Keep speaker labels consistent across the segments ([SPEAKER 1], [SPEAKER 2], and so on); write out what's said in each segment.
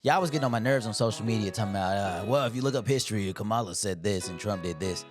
[SPEAKER 1] Y'all was getting on my nerves on social media talking about, well, if you look up history, Kamala said this and Trump did this.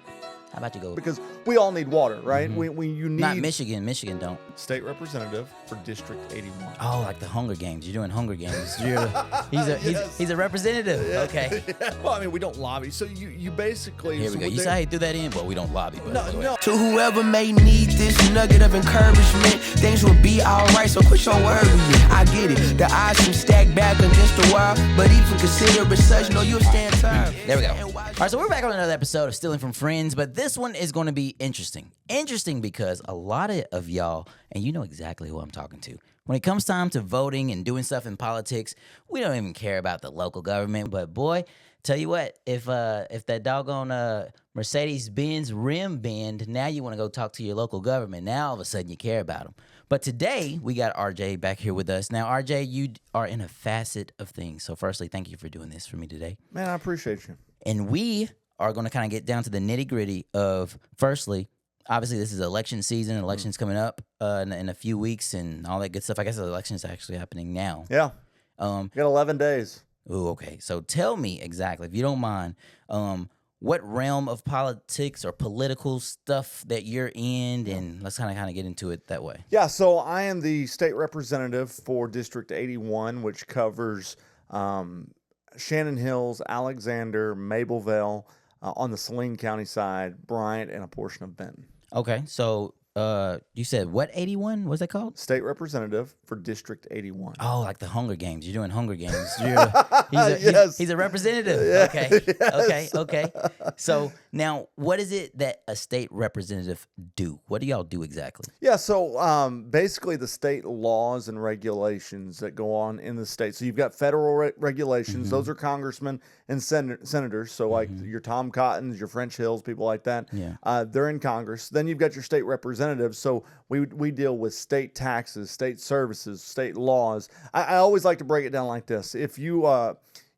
[SPEAKER 1] How about you go?
[SPEAKER 2] Because we all need water, right? You need
[SPEAKER 1] Not Michigan. Michigan don't.
[SPEAKER 2] state representative for District 81.
[SPEAKER 1] Oh, like the Hunger Games. You're doing Hunger Games. He's a representative. Okay.
[SPEAKER 2] Well, I mean, we don't lobby. So you basically...
[SPEAKER 1] Here we go. You see how he threw that in? Well, we don't lobby, but go ahead.
[SPEAKER 2] No.
[SPEAKER 3] To whoever may need this nugget of encouragement, things will be alright, so quit your worrying. I get it, the odds can stack back against a while, but even consider it such, know you'll stand tired.
[SPEAKER 1] There we go. All right, so we're back on another episode of Stealing from Friends, but this one is going to be interesting. Interesting because a lot of y'all, and you know exactly who I'm talking to, when it comes time to voting and doing stuff in politics, we don't even care about the local government. But boy, tell you what, if that doggone Mercedes-Benz rim bend, now you want to go talk to your local government. Now all of a sudden you care about them. But today we got RJ back here with us. Now RJ, you are in a facet of things. So firstly, thank you for doing this for me today.
[SPEAKER 2] Man, I appreciate you.
[SPEAKER 1] And we are going to kind of get down to the nitty-gritty of, firstly, obviously this is election season. Election's coming up in a few weeks and all that good stuff. I guess the election's actually happening now.
[SPEAKER 2] Yeah. You got 11 days.
[SPEAKER 1] Ooh, okay. So tell me exactly, if you don't mind, what realm of politics or political stuff that you're in, and let's kind of get into it that way.
[SPEAKER 2] Yeah, so I am the state representative for District 81, which covers Shannon Hills, Alexander, Mableville, on the Saline County side, Bryant, and a portion of Benton.
[SPEAKER 1] Okay, so you said what 81? What's that called?
[SPEAKER 2] State representative for District 81.
[SPEAKER 1] Oh, like the Hunger Games. You're doing Hunger Games.
[SPEAKER 2] Yes.
[SPEAKER 1] He's a representative.
[SPEAKER 2] Yeah,
[SPEAKER 1] Okay.
[SPEAKER 2] yes.
[SPEAKER 1] Okay. So now, what is it that a state representative do? What do y'all do exactly?
[SPEAKER 2] Yeah, so basically the state laws and regulations that go on in the state. So you've got federal regulations. Those are congressmen and senators. So like your Tom Cottons, your French Hills, people like that.
[SPEAKER 1] Yeah.
[SPEAKER 2] They're in Congress. Then you've got your state representatives. So we deal with state taxes, state services, state laws. I always like to break it down like this. If you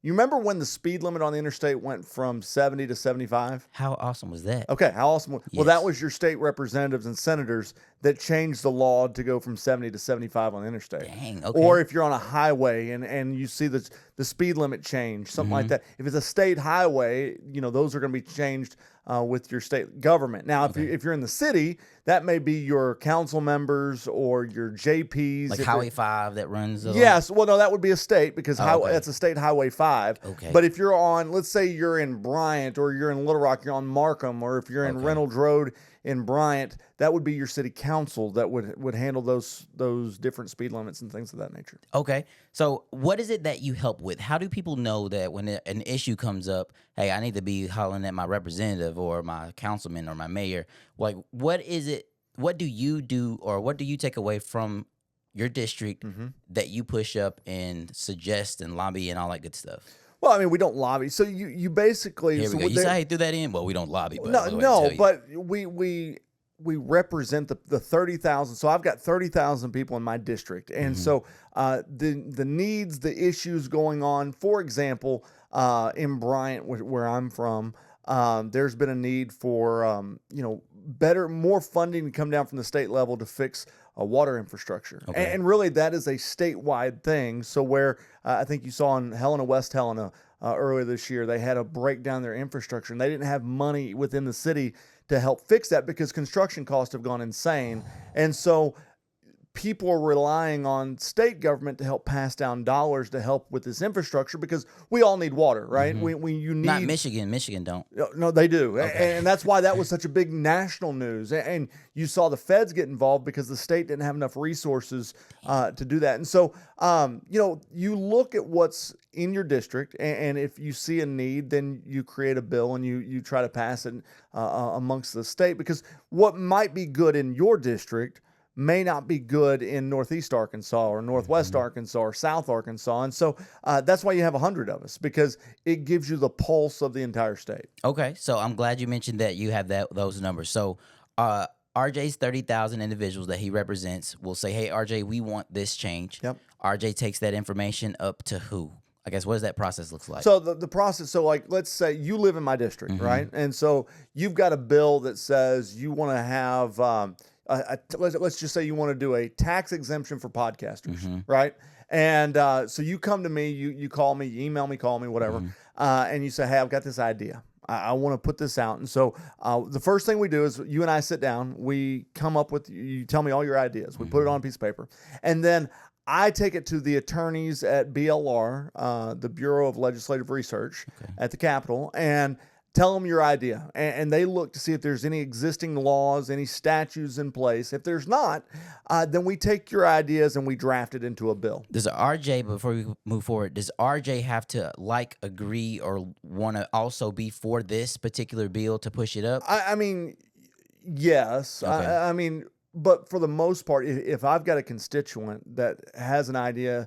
[SPEAKER 2] remember when the speed limit on the interstate went from 70 to 75?
[SPEAKER 1] How awesome was that?
[SPEAKER 2] Okay, how awesome. Well,
[SPEAKER 1] Yes.
[SPEAKER 2] that was your state representatives and senators that changed the law to go from 70 to 75 on the interstate.
[SPEAKER 1] Dang, okay.
[SPEAKER 2] Or if you're on a highway and you see the speed limit change, something like that. If it's a state highway, those are going to be changed with your state government. Now, if you're in the city, that may be your council members or your JPs.
[SPEAKER 1] Like
[SPEAKER 2] If
[SPEAKER 1] Highway
[SPEAKER 2] you're-
[SPEAKER 1] 5 that runs along?
[SPEAKER 2] Yes, well, no, that would be a state because
[SPEAKER 1] okay.
[SPEAKER 2] that's a state Highway 5.
[SPEAKER 1] Okay.
[SPEAKER 2] But if you're on, let's say you're in Bryant or you're in Little Rock, you're on Markham, or if you're in Reynolds Road in Bryant, that would be your city council that would handle those different speed limits and things of that nature.
[SPEAKER 1] Okay. So what is it that you help with? How do people know that when an issue comes up, hey, I need to be hollering at my representative or my councilman or my mayor? Like, what is it? What do you do, or what do you take away from your district that you push up and suggest and lobby and all that good stuff?
[SPEAKER 2] Well, I mean, we don't lobby. So you basically...
[SPEAKER 1] Here we go. You see how he threw that in? Well, we don't lobby. But
[SPEAKER 2] But we represent the 30,000. So I've got 30,000 people in my district. And so the needs, the issues going on, for example, in Bryant, where I'm from, there's been a need for, more funding to come down from the state level to fix water infrastructure.
[SPEAKER 1] Okay.
[SPEAKER 2] And really that is a statewide thing. So where I think you saw in Helena, West Helena earlier this year, they had to break down their infrastructure and they didn't have money within the city to help fix that because construction costs have gone insane. And so people are relying on state government to help pass down dollars to help with this infrastructure because we all need water, right? You need...
[SPEAKER 1] Not Michigan. Michigan don't.
[SPEAKER 2] No, they do. And that's why that was such a big national news. And you saw the feds get involved because the state didn't have enough resources to do that. And so, you look at what's in your district, and if you see a need, then you create a bill and you try to pass it amongst the state because what might be good in your district may not be good in Northeast Arkansas or Northwest Arkansas or South Arkansas. And so that's why you have 100 of us, because it gives you the pulse of the entire state.
[SPEAKER 1] Okay, so I'm glad you mentioned that you have those numbers. So RJ's 30,000 individuals that he represents will say, hey, RJ, we want this change.
[SPEAKER 2] Yep.
[SPEAKER 1] RJ takes that information up to who? I guess, what does that process look like?
[SPEAKER 2] So the process, so like, let's say you live in my district, right? And so you've got a bill that says you want to have... let's just say you want to do a tax exemption for podcasters, right? And so you come to me, you call me, you email me, call me, whatever, and you say, hey, I've got this idea. I want to put this out. And so the first thing we do is you and I sit down. We come up with, you tell me all your ideas. We put it on a piece of paper. And then I take it to the attorneys at BLR, the Bureau of Legislative Research at the Capitol, and tell them your idea. And they look to see if there's any existing laws, any statutes in place. If there's not, then we take your ideas and we draft it into a bill.
[SPEAKER 1] Does RJ, before we move forward, does RJ have to agree, or want to also be for this particular bill to push it up?
[SPEAKER 2] I mean, yes.
[SPEAKER 1] Okay.
[SPEAKER 2] I mean, but for the most part, if I've got a constituent that has an idea,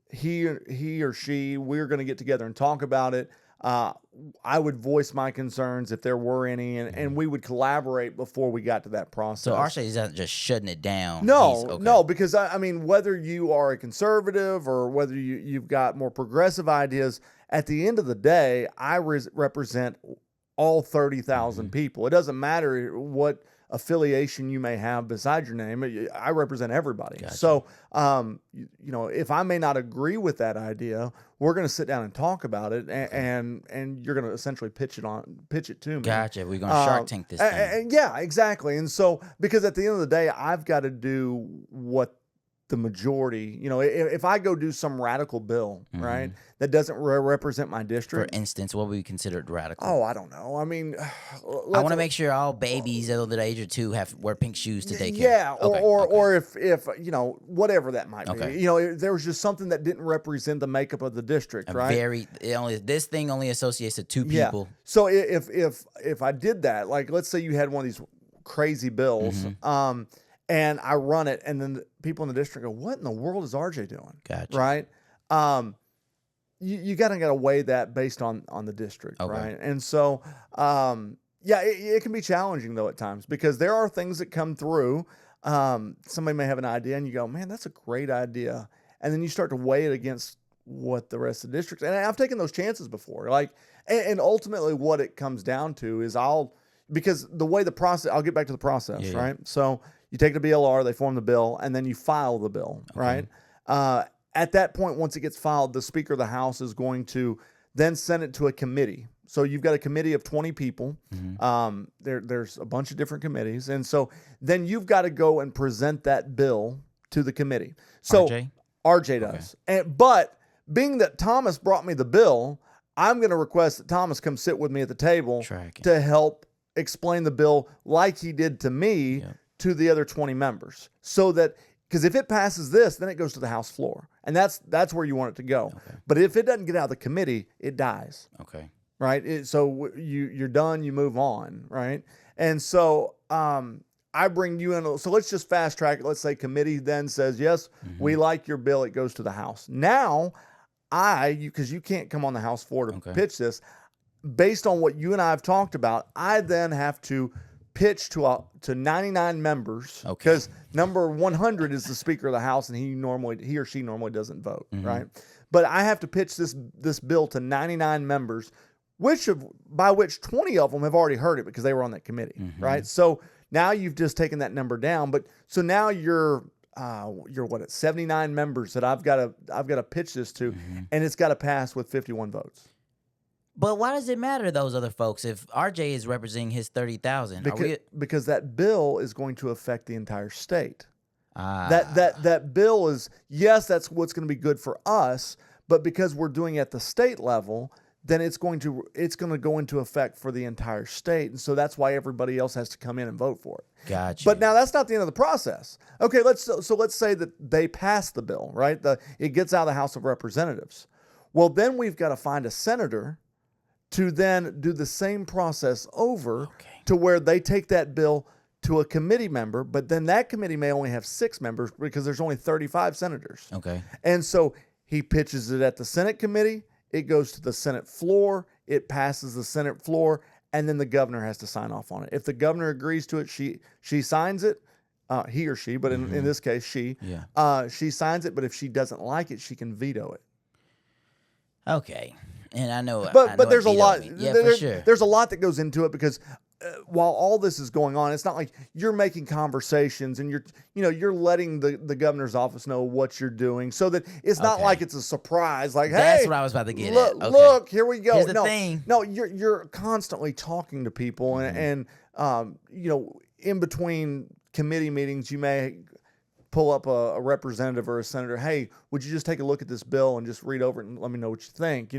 [SPEAKER 2] he or she, we're going to get together and talk about it. I would voice my concerns if there were any, and we would collaborate before we got to that process.
[SPEAKER 1] So RJ isn't just shutting it down.
[SPEAKER 2] No, because I mean, whether you are a conservative or whether you've got more progressive ideas, at the end of the day, I represent all 30,000 people. It doesn't matter what affiliation you may have beside your name. I represent everybody.
[SPEAKER 1] Gotcha.
[SPEAKER 2] So, if I may not agree with that idea, we're going to sit down and talk about it, and you're going to essentially pitch it to me.
[SPEAKER 1] Gotcha. We're going to Shark Tank this thing.
[SPEAKER 2] Yeah, exactly. And so, because at the end of the day, I've got to do what the majority, if I go do some radical bill, right, that doesn't represent my district.
[SPEAKER 1] For instance, what would be considered radical?
[SPEAKER 2] Oh, I don't know. I mean,
[SPEAKER 1] I want to make sure all babies under the age of 2 wear pink shoes to daycare.
[SPEAKER 2] Yeah,
[SPEAKER 1] Okay,
[SPEAKER 2] or if whatever that might
[SPEAKER 1] Okay.
[SPEAKER 2] be. There was just something that didn't represent the makeup of the district, right?
[SPEAKER 1] This thing only associates to 2 people.
[SPEAKER 2] Yeah. So if I did that, like let's say you had one of these crazy bills, and I run it, and then the people in the district go, "What in the world is RJ doing?"
[SPEAKER 1] Gotcha.
[SPEAKER 2] Right? You got to weigh that based on the district, right? And so, it can be challenging though at times, because there are things that come through. Somebody may have an idea, and you go, "Man, that's a great idea," and then you start to weigh it against what the rest of the districts. And I've taken those chances before, and ultimately what it comes down to is because the way the process, I'll get back to the process, right? So you take the BLR, they form the bill, and then you file the bill, right? At that point, once it gets filed, the Speaker of the House is going to then send it to a committee. So you've got a committee of 20 people. There's a bunch of different committees. And so then you've got to go and present that bill to the committee. So RJ does. But being that Thomas brought me the bill, I'm going to request that Thomas come sit with me at the table to help explain the bill like he did to me to the other 20 members. So that, because if it passes this, then it goes to the House floor. And that's where you want it to go. But if it doesn't get out of the committee, it dies.
[SPEAKER 1] Okay.
[SPEAKER 2] Right? So you're done, you move on, right? And so I bring you in. So let's just fast track it. Let's say committee then says, yes, we like your bill. It goes to the House. Now, because you can't come on the House floor to pitch this, based on what you and I have talked about, I then have to pitch to 99 members, because number 100 is the Speaker of the House, and he or she normally doesn't vote, right? But I have to pitch this bill to 99 members, by which 20 of them have already heard it because they were on that committee, right? So now you've just taken that number down, but so now you're what, 79 members that I've got to pitch this to, and it's got to pass with 51 votes.
[SPEAKER 1] But why does it matter to those other folks if RJ is representing his 30,000?
[SPEAKER 2] Because that bill is going to affect the entire state. That bill is, yes, that's what's going to be good for us, but because we're doing it at the state level, then it's going to go into effect for the entire state, and so that's why everybody else has to come in and vote for it.
[SPEAKER 1] Gotcha.
[SPEAKER 2] But now that's not the end of the process. Okay, let's say that they pass the bill, right? It gets out of the House of Representatives. Well, then we've got to find a senator to then do the same process over to where they take that bill to a committee member, but then that committee may only have 6 members because there's only 35 senators.
[SPEAKER 1] Okay.
[SPEAKER 2] And so he pitches it at the Senate committee, it goes to the Senate floor, it passes the Senate floor, and then the governor has to sign off on it. If the governor agrees to it, she signs it, he or she, but in this case, she signs it, but if she doesn't like it, she can veto it.
[SPEAKER 1] Okay. And I know,
[SPEAKER 2] but there's a lot.
[SPEAKER 1] For sure.
[SPEAKER 2] There's a lot that goes into it because while all this is going on, it's not like you're making conversations and you're letting the governor's office know what you're doing, so that it's not like it's a surprise. Like,
[SPEAKER 1] That's
[SPEAKER 2] hey,
[SPEAKER 1] what I was about to get
[SPEAKER 2] look,
[SPEAKER 1] at. Okay.
[SPEAKER 2] Look, here we go.
[SPEAKER 1] Here's the thing.
[SPEAKER 2] No, you're constantly talking to people, and in between committee meetings, you may pull up a representative or a senator. Hey, would you just take a look at this bill and just read over it and let me know what you think?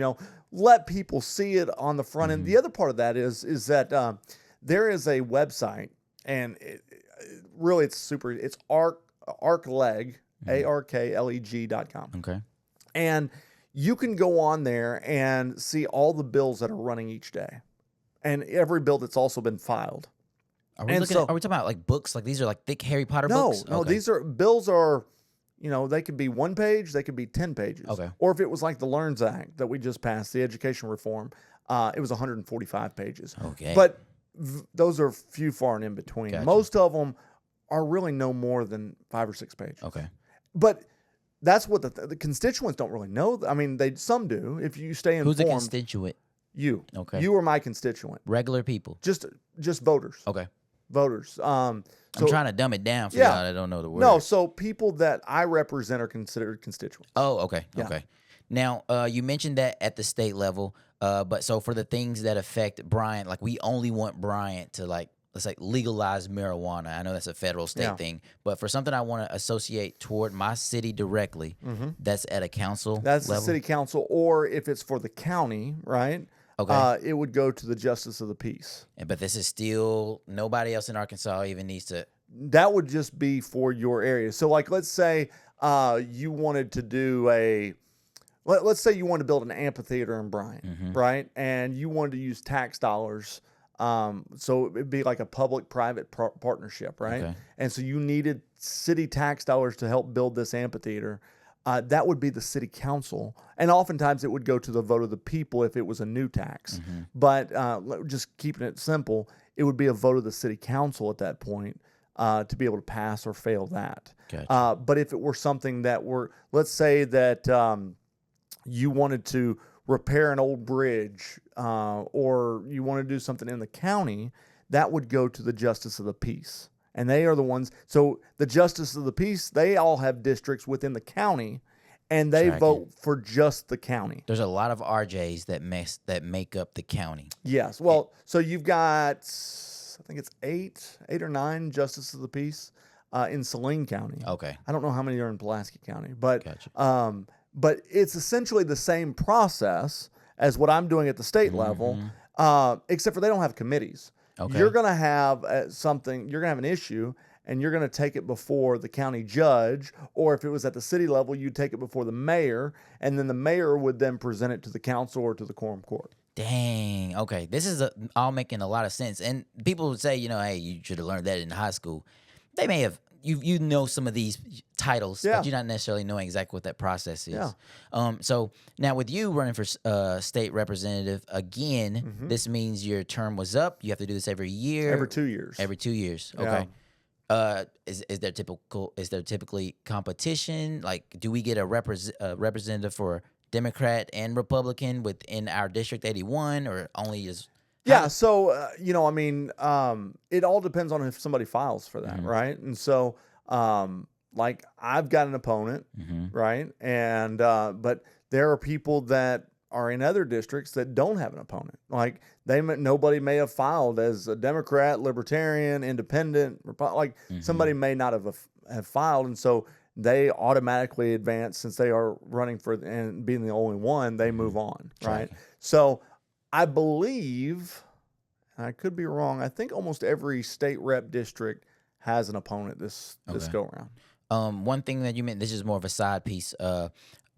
[SPEAKER 2] Let people see it on the front end. The other part of that is that there is a website, and really it's ARKLEG, ARKLEG.com.
[SPEAKER 1] Okay.
[SPEAKER 2] And you can go on there and see all the bills that are running each day, and every bill that's also been filed.
[SPEAKER 1] Are we talking about like books? Like these are like thick Harry Potter books?
[SPEAKER 2] No,
[SPEAKER 1] Okay.
[SPEAKER 2] these are bills are, they could be 1 page, they could be 10 pages.
[SPEAKER 1] Okay.
[SPEAKER 2] Or if it was like the LEARNS Act that we just passed, the education reform, it was 145 pages.
[SPEAKER 1] Okay.
[SPEAKER 2] But those are few, far, and in between.
[SPEAKER 1] Gotcha.
[SPEAKER 2] Most of them are really no more than 5 or 6 pages.
[SPEAKER 1] Okay.
[SPEAKER 2] But that's what the constituents don't really know. I mean, some do. If you stay informed.
[SPEAKER 1] Who's the constituent?
[SPEAKER 2] You.
[SPEAKER 1] Okay.
[SPEAKER 2] You are my constituent.
[SPEAKER 1] Regular people.
[SPEAKER 2] Just voters.
[SPEAKER 1] Okay.
[SPEAKER 2] Voters.
[SPEAKER 1] I'm trying to dumb it down for y'all that don't know the word.
[SPEAKER 2] No, so people that I represent are considered constituents.
[SPEAKER 1] Oh, okay.
[SPEAKER 2] Yeah.
[SPEAKER 1] Okay. Now, you mentioned that at the state level, but so for the things that affect Bryant, like we only want Bryant to let's say legalize marijuana. I know that's a federal state thing, but for something I want to associate toward my city directly, that's at a council
[SPEAKER 2] That's
[SPEAKER 1] level?
[SPEAKER 2] the city council, or if it's for the county, right?
[SPEAKER 1] Okay.
[SPEAKER 2] It would go to the justice of the peace.
[SPEAKER 1] But this is still nobody else in Arkansas even needs to.
[SPEAKER 2] That would just be for your area. So, like, let's say you wanted to do let's say you want to build an amphitheater in Bryant, right? And you wanted to use tax dollars. So it'd be like a public-private partnership, right?
[SPEAKER 1] Okay.
[SPEAKER 2] And so you needed city tax dollars to help build this amphitheater. That would be the city council. And oftentimes it would go to the vote of the people if it was a new tax. But just keeping it simple, it would be a vote of the city council at that point to be able to pass or fail that.
[SPEAKER 1] Gotcha.
[SPEAKER 2] But if it were something let's say that you wanted to repair an old bridge or you want to do something in the county, that would go to the justice of the peace. And they are the ones. So the justice of the peace, they all have districts within the county, and they vote for just the county.
[SPEAKER 1] There's a lot of RJs that make up the county.
[SPEAKER 2] Yes. Well, so you've got, I think it's eight or nine justices of the peace in Saline County.
[SPEAKER 1] Okay.
[SPEAKER 2] I don't know how many are in Pulaski County, but
[SPEAKER 1] Gotcha.
[SPEAKER 2] but it's essentially the same process as what I'm doing at the state level, except for they don't have committees.
[SPEAKER 1] Okay.
[SPEAKER 2] You're going to have you're going to have an issue, and you're going to take it before the county judge, or if it was at the city level, you'd take it before the mayor, and then the mayor would then present it to the council or to the quorum court.
[SPEAKER 1] Dang. Okay. This is all making a lot of sense. And people would say, hey, you should have learned that in high school. They may have. You know some of these titles, but you're not necessarily knowing exactly what that process is.
[SPEAKER 2] Yeah.
[SPEAKER 1] So now with you running for state representative again, this means your term was up. You have to do this every year.
[SPEAKER 2] Every 2 years.
[SPEAKER 1] Every 2 years.
[SPEAKER 2] Yeah.
[SPEAKER 1] Okay. Is there typically competition? Like, do we get a representative for Democrat and Republican within our District 81, or only is?
[SPEAKER 2] Yeah, so it all depends on if somebody files for that, right? And so, like, I've got an opponent, right? And but there are people that are in other districts that don't have an opponent. Like, nobody may have filed as a Democrat, Libertarian, Independent, somebody may not have filed, and so they automatically advance since they are running for and being the only one. They move on, right? So. I believe, and I could be wrong, I think almost every state rep district has an opponent this go around.
[SPEAKER 1] One thing that you meant, this is more of a side piece.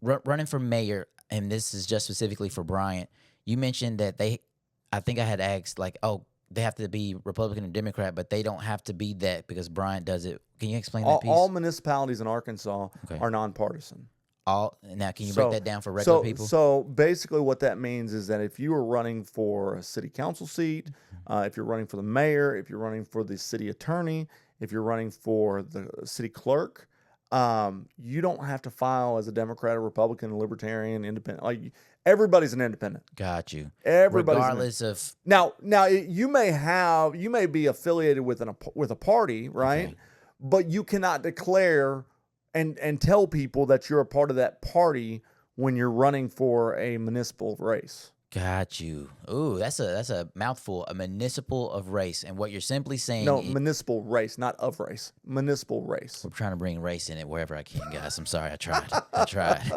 [SPEAKER 1] Running for mayor, and this is just specifically for Bryant, you mentioned that I think I had asked, they have to be Republican or Democrat, but they don't have to be that because Bryant does it. Can you explain that piece?
[SPEAKER 2] All municipalities in Arkansas are nonpartisan.
[SPEAKER 1] Now, can you break that down for regular people?
[SPEAKER 2] So basically what that means is that if you are running for a city council seat, if you're running for the mayor, if you're running for the city attorney, if you're running for the city clerk, you don't have to file as a Democrat, or Republican, Libertarian, Independent. Everybody's an independent.
[SPEAKER 1] Got you.
[SPEAKER 2] Everybody's
[SPEAKER 1] regardless of
[SPEAKER 2] now. You may be affiliated with a party, right?
[SPEAKER 1] Okay.
[SPEAKER 2] But you cannot declare and tell people that you're a part of that party when you're running for a municipal race.
[SPEAKER 1] Got you. Ooh, that's a mouthful. A municipal of race, and what you're simply saying.
[SPEAKER 2] No, municipal race, not of race. Municipal race.
[SPEAKER 1] I'm trying to bring race in it wherever I can, guys. I'm sorry, I tried.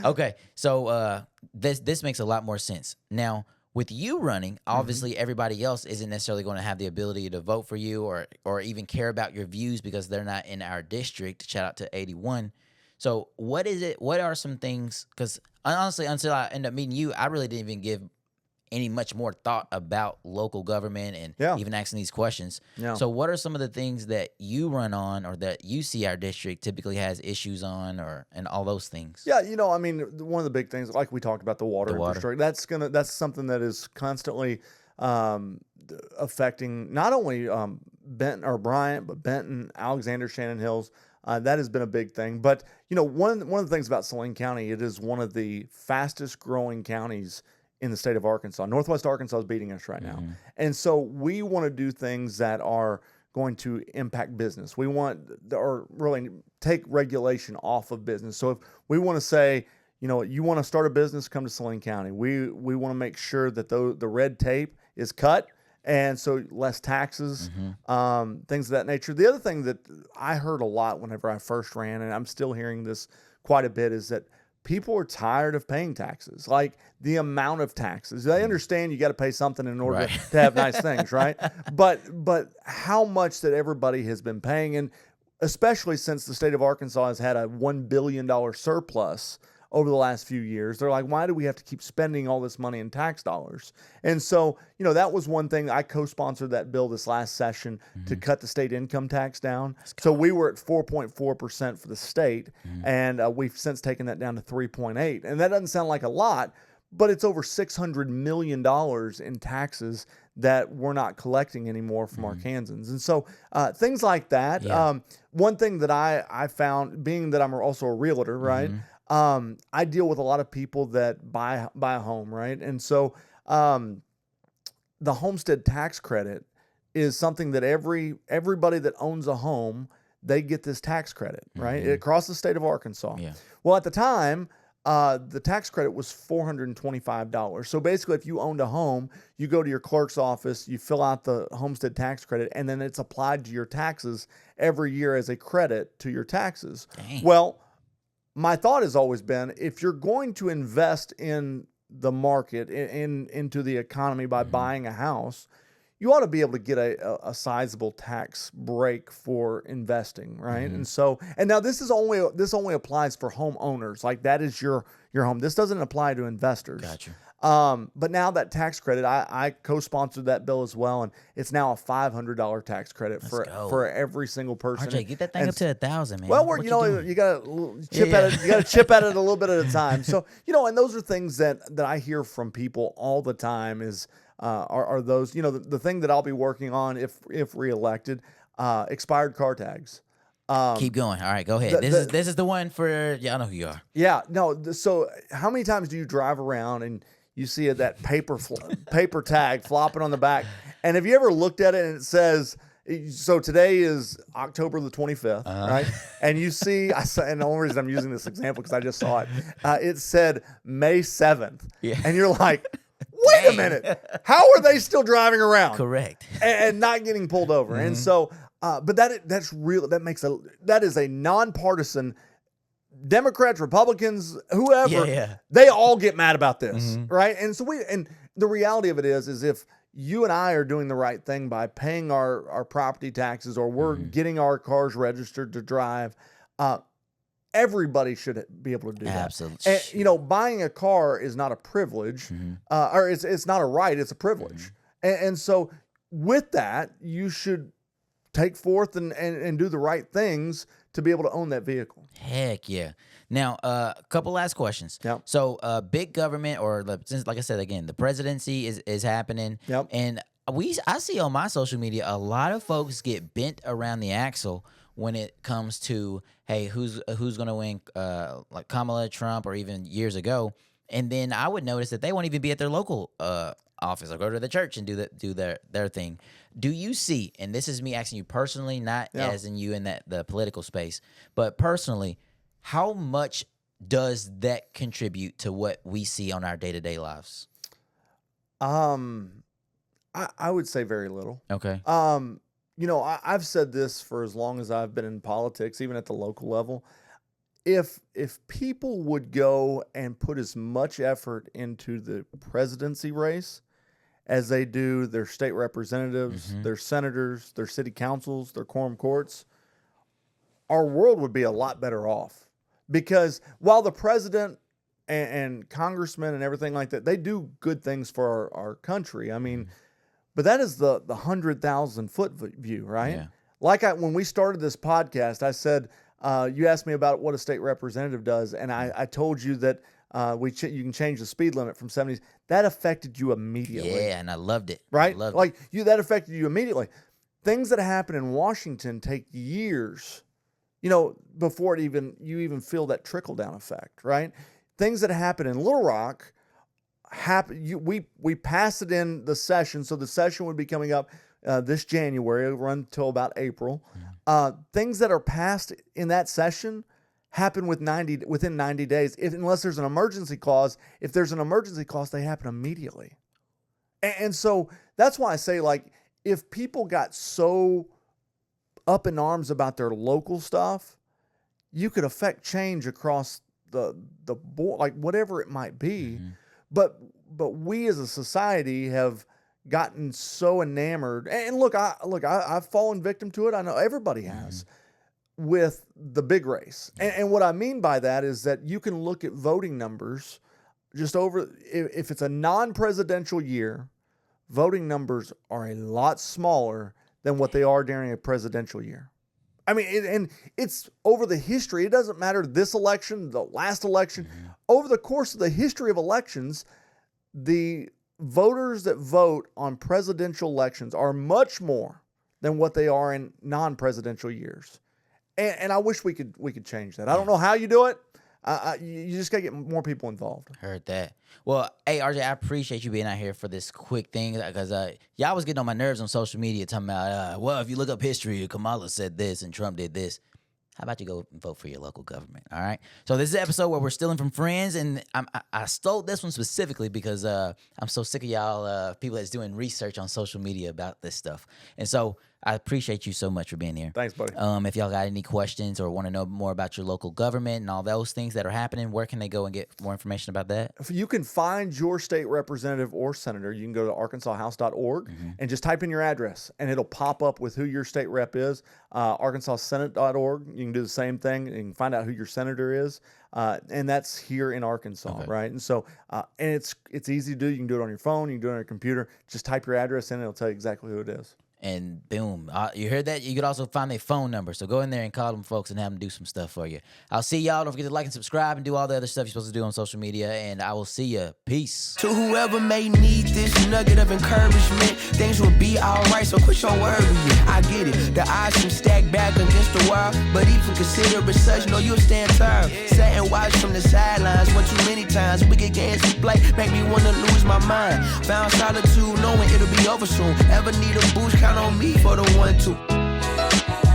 [SPEAKER 1] Okay, so this makes a lot more sense now. With you running, obviously everybody else isn't necessarily going to have the ability to vote for you or even care about your views because they're not in our district. Shout out to 81. So what is it? What are some things? Because honestly, until I end up meeting you, I really didn't even give any much more thought about local government and even asking these questions.
[SPEAKER 2] Yeah.
[SPEAKER 1] So what are some of the things that you run on or that you see our district typically has issues on and all those things?
[SPEAKER 2] Yeah, I mean, one of the big things, like we talked about, the water infrastructure, that's something that is constantly affecting not only Benton or Bryant, but Benton, Alexander, Shannon Hills. That has been a big thing. But, one of the things about Saline County, it is one of the fastest growing counties in the state of Arkansas. Northwest Arkansas is beating us right now. And so we want to do things that are going to impact business. We want, or really take regulation off of business. So if we want to say, you want to start a business, come to Saline County. We want to make sure that the red tape is cut. And so less taxes, things of that nature. The other thing that I heard a lot whenever I first ran, and I'm still hearing this quite a bit, is that people are tired of paying taxes, like the amount of taxes. They understand you got to pay something in order to have nice things, right? But how much that everybody has been paying, and especially since the state of Arkansas has had a $1 billion surplus over the last few years, they're like, why do we have to keep spending all this money in tax dollars? And so, that was one thing. I co-sponsored that bill this last session to cut the state income tax down. So we were at 4.4% for the state, and we've since taken that down to 3.8%. And that doesn't sound like a lot, but it's over $600 million in taxes that we're not collecting anymore from Arkansans. And so things like that.
[SPEAKER 1] Yeah.
[SPEAKER 2] One thing that I found, being that I'm also a realtor, right? I deal with a lot of people that buy a home, right? And so the homestead tax credit is something that everybody that owns a home, they get this tax credit, right? Across the state of Arkansas.
[SPEAKER 1] Yeah.
[SPEAKER 2] Well, at the time, the tax credit was $425. So basically, if you owned a home, you go to your clerk's office, you fill out the homestead tax credit, and then it's applied to your taxes every year as a credit to your taxes.
[SPEAKER 1] Dang.
[SPEAKER 2] Well, my thought has always been, if you're going to invest in the market, into the economy by buying a house, you ought to be able to get a sizable tax break for investing, right? And so, and now this only applies for homeowners, like that is your home. This doesn't apply to investors.
[SPEAKER 1] Gotcha.
[SPEAKER 2] But now that tax credit, I co-sponsored that bill as well, and it's now a $500 tax credit for every single person.
[SPEAKER 1] RJ, get that thing up to 1,000, man.
[SPEAKER 2] Well,
[SPEAKER 1] What
[SPEAKER 2] you got to chip at it. You got to chip at it a little bit at a time. So and those are things that I hear from people all the time. Is are those the thing that I'll be working on if reelected, expired car tags.
[SPEAKER 1] Keep going. All right, go ahead. This is the one for y'all know who you are.
[SPEAKER 2] Yeah, no. So how many times do you drive around and you see that paper tag flopping on the back? And have you ever looked at it and it says, so today is October the 25th, right? And you see, and the only reason I'm using this example because I just saw it, it said May 7th. Yeah. And you're like, wait a minute, how are they still driving around?
[SPEAKER 1] Correct.
[SPEAKER 2] And not getting pulled over. And so, but that's real. That is a nonpartisan. Democrats, Republicans, whoever, they all get mad about this, right? And so and the reality of it is if you and I are doing the right thing by paying our property taxes, or we're getting our cars registered to drive, everybody should be able to do that.
[SPEAKER 1] Absolutely.
[SPEAKER 2] And, buying a car is not a privilege, or it's not a right, it's a privilege. And so with that, you should take forth and do the right things to be able to own that vehicle.
[SPEAKER 1] Heck yeah. Now, a couple last questions.
[SPEAKER 2] Yep.
[SPEAKER 1] So, big government, or since, like I said again, the presidency is happening.
[SPEAKER 2] Yep.
[SPEAKER 1] And I see on my social media a lot of folks get bent around the axle when it comes to, hey, who's going to win, like Kamala, Trump, or even years ago. and then I would notice that they won't even be at their local office or go to the church and do their thing. Do you see, and this is me asking you personally, not as in you in the political space, but personally, how much does that contribute to what we see on our day-to-day lives?
[SPEAKER 2] I would say very little.
[SPEAKER 1] Okay.
[SPEAKER 2] I've said this for as long as I've been in politics, even at the local level. If people would go and put as much effort into the presidency race as they do their state representatives, their senators, their city councils, their quorum courts, our world would be a lot better off. Because while the president and congressmen and everything like that, they do good things for our country. I mean, but that is the 100,000-foot view, right?
[SPEAKER 1] Yeah.
[SPEAKER 2] Like when we started this podcast, I said, you asked me about what a state representative does, and I told you that you can change the speed limit from 70s. That affected you immediately.
[SPEAKER 1] Yeah, and I loved it.
[SPEAKER 2] Right?
[SPEAKER 1] I loved
[SPEAKER 2] like that affected you immediately. Things that happen in Washington take years, before you even feel that trickle down effect, right? Things that happen in Little Rock we passed it in the session, so the session would be coming up this January. It'll run until about April. Things that are passed in that session happen within 90 days, unless there's an emergency clause. If there's an emergency clause, they happen immediately. And so that's why I say, like, if people got so up in arms about their local stuff, you could affect change across the board, like whatever it might be. But we as a society have gotten so enamored. And look, I've fallen victim to it. I know everybody has with the big race. And what I mean by that is that you can look at voting numbers just if it's a non-presidential year, voting numbers are a lot smaller than what they are during a presidential year. I mean, and it's over the history. It doesn't matter this election, the last election. Over the course of the history of elections, the voters that vote on presidential elections are much more than what they are in non-presidential years. And I wish we could change that. I don't know how you do it. You just got to get more people involved.
[SPEAKER 1] Heard that. Well, hey, RJ, I appreciate you being out here for this quick thing because y'all was getting on my nerves on social media talking about, well, if you look up history, Kamala said this and Trump did this. How about you go vote for your local government, all right? So this is an episode where we're stealing from friends, and I stole this one specifically because I'm so sick of y'all people that's doing research on social media about this stuff. And so I appreciate you so much for being here.
[SPEAKER 2] Thanks, buddy.
[SPEAKER 1] If y'all got any questions or want to know more about your local government and all those things that are happening, where can they go and get more information about that?
[SPEAKER 2] If you can find your state representative or senator, you can go to arkansashouse.org and just type in your address, and it'll pop up with who your state rep is. arkansassenate.org, you can do the same thing. You can find out who your senator is, and that's here in Arkansas, right? And so, and it's easy to do. You can do it on your phone. You can do it on your computer. Just type your address in, and it'll tell you exactly who it is.
[SPEAKER 1] And boom, you heard that? You could also find their phone number. So go in there and call them folks and have them do some stuff for you. I'll see y'all. Don't forget to like and subscribe and do all the other stuff you're supposed to do on social media. And I will see you. Peace.
[SPEAKER 3] To whoever may need this nugget of encouragement, things will be alright, so quit your worry. I get it, the odds seem stacked back against the wall, but even consider it such, no, you'll stand tall. Sat and watch from the sidelines one too many times. Wicked games to play make me wanna lose my mind. Found solitude knowing it'll be over soon. Ever need a boost, count on me for the 1-2.